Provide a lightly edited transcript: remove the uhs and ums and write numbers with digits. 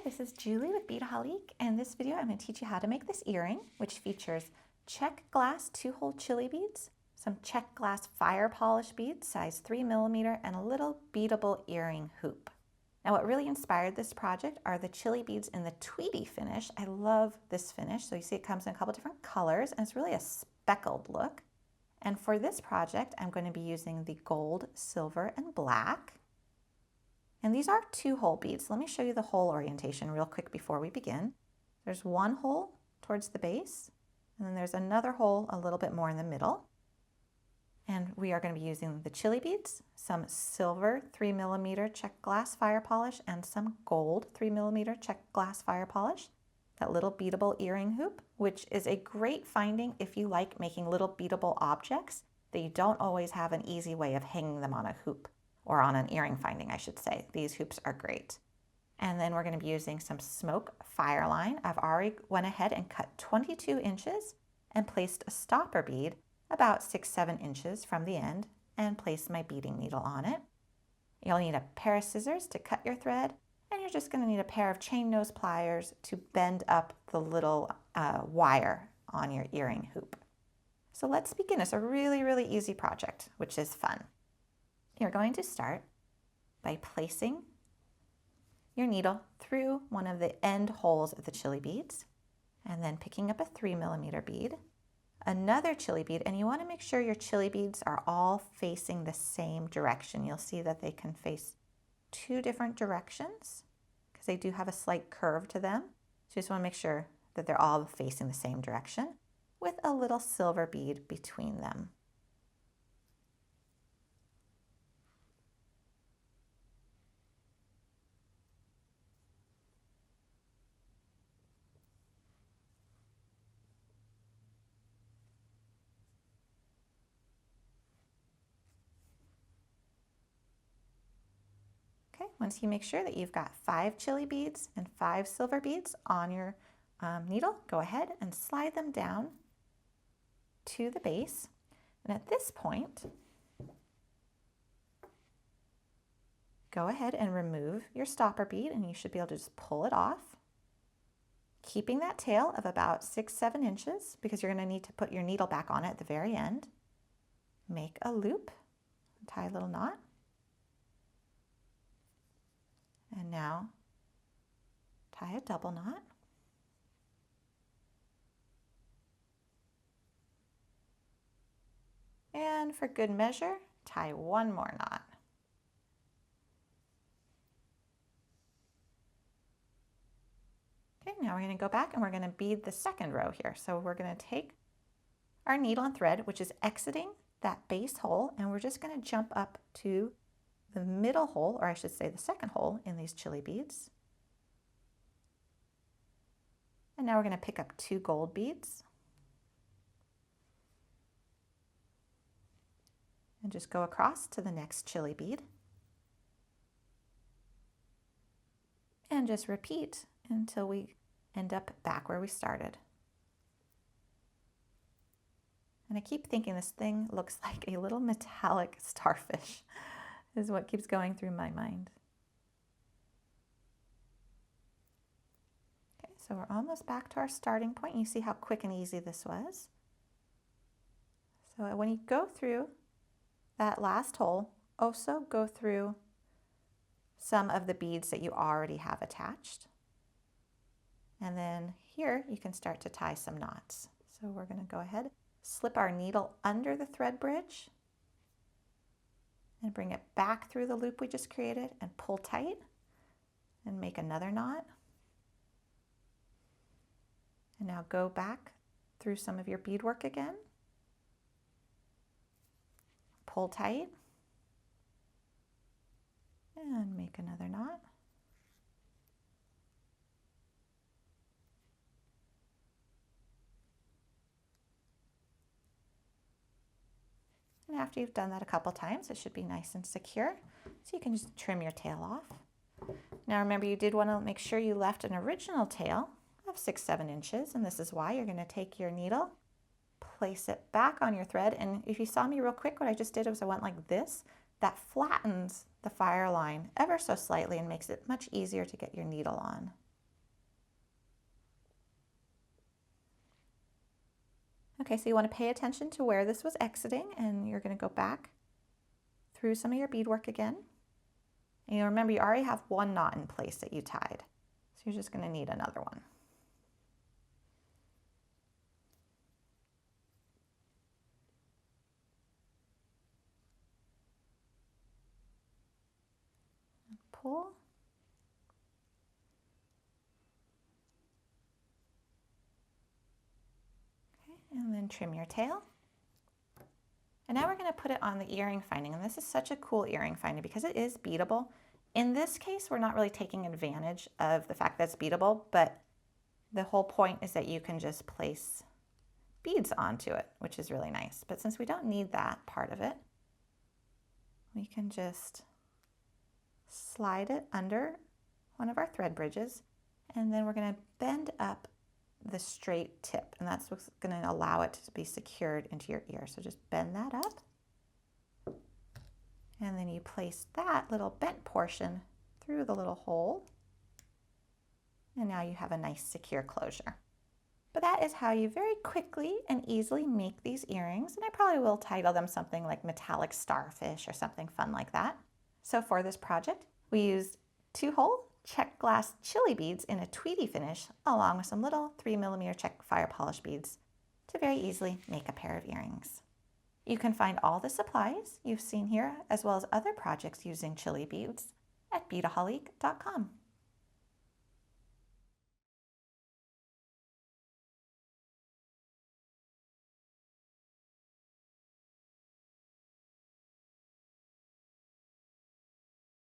this is Julie with Beadaholique, and in this video I'm going to teach you how to make this earring, which features Czech glass 2-hole Chilli beads, some Czech glass fire polish beads, size 3mm, and a little beadable earring hoop. Now what really inspired this project are the Chilli beads in the Tweedy finish. I love this finish, so you see it comes in a couple different colors, and it's really a speckled look. And for this project, I'm going to be using the gold, silver, and black. And these are 2-hole beads. Let me show you the hole orientation real quick before we begin. There's one hole towards the base, and then there's another hole a little bit more in the middle. And we are going to be using the Chilli beads, some silver 3mm Czech glass fire polish, and some gold 3mm Czech glass fire polish. That little beadable earring hoop, which is a great finding if you like making little beadable objects that you don't always have an easy way of hanging them on a hoop. Or on an earring finding, I should say. These hoops are great. And then we're going to be using some smoke FireLine. I've already went ahead and cut 22 inches and placed a stopper bead about 6-7 inches from the end and placed my beading needle on it. You'll need a pair of scissors to cut your thread, and you're just going to need a pair of chain nose pliers to bend up the little wire on your earring hoop. So let's begin. It's a really, really easy project, which is fun. You're going to start by placing your needle through one of the end holes of the Chilli beads, and then picking up a 3mm bead, another Chilli bead, and you want to make sure your Chilli beads are all facing the same direction. You'll see that they can face 2 different directions because they do have a slight curve to them. So you just want to make sure that they're all facing the same direction with a little silver bead between them. Okay, once you make sure that you've got 5 Chilli beads and 5 silver beads on your needle, go ahead and slide them down to the base. And at this point, go ahead and remove your stopper bead, and you should be able to just pull it off, keeping that tail of about 6-7 inches because you're going to need to put your needle back on it at the very end. Make a loop, tie a little knot. And now tie a double knot. And for good measure, tie one more knot. Okay, now we're going to go back and we're going to bead the second row here. So we're going to take our needle and thread, which is exiting that base hole, and we're just going to jump up to the middle hole, or I should say the second hole in these Chilli beads. And now we're going to pick up 2 gold beads and just go across to the next Chilli bead. And just repeat until we end up back where we started. And I keep thinking this thing looks like a little metallic starfish. Is what keeps going through my mind. Okay, so we're almost back to our starting point. You see how quick and easy this was. So when you go through that last hole, also go through some of the beads that you already have attached. And then here you can start to tie some knots. So we're going to go ahead, slip our needle under the thread bridge, and bring it back through the loop we just created and pull tight and make another knot. And now go back through some of your beadwork again. Pull tight and make another knot. And after you've done that a couple times, it should be nice and secure. So you can just trim your tail off. Now remember, you did want to make sure you left an original tail of 6-7 inches, and this is why you're going to take your needle, place it back on your thread, and if you saw me real quick, what I just did was I went like this. That flattens the FireLine ever so slightly and makes it much easier to get your needle on. Okay, so you want to pay attention to where this was exiting, and you're going to go back through some of your beadwork again. And you remember you already have one knot in place that you tied, so you're just going to need another one. Pull. Okay, and then trim your tail. And now we're going to put it on the earring finding, and this is such a cool earring finding because it is beadable. In this case, we're not really taking advantage of the fact that it's beadable, but the whole point is that you can just place beads onto it, which is really nice. But since we don't need that part of it, we can just slide it under one of our thread bridges, and then we're going to bend up the straight tip, and that's what's going to allow it to be secured into your ear. So just bend that up, and then you place that little bent portion through the little hole, and now you have a nice secure closure. But that is how you very quickly and easily make these earrings, and I probably will title them something like Metallic Starfish or something fun like that. So for this project, we used 2-hole Czech glass Chilli beads in a Tweedy finish, along with some little 3mm Czech fire polish beads to very easily make a pair of earrings. You can find all the supplies you've seen here, as well as other projects using Chilli beads, at Beadaholique.com.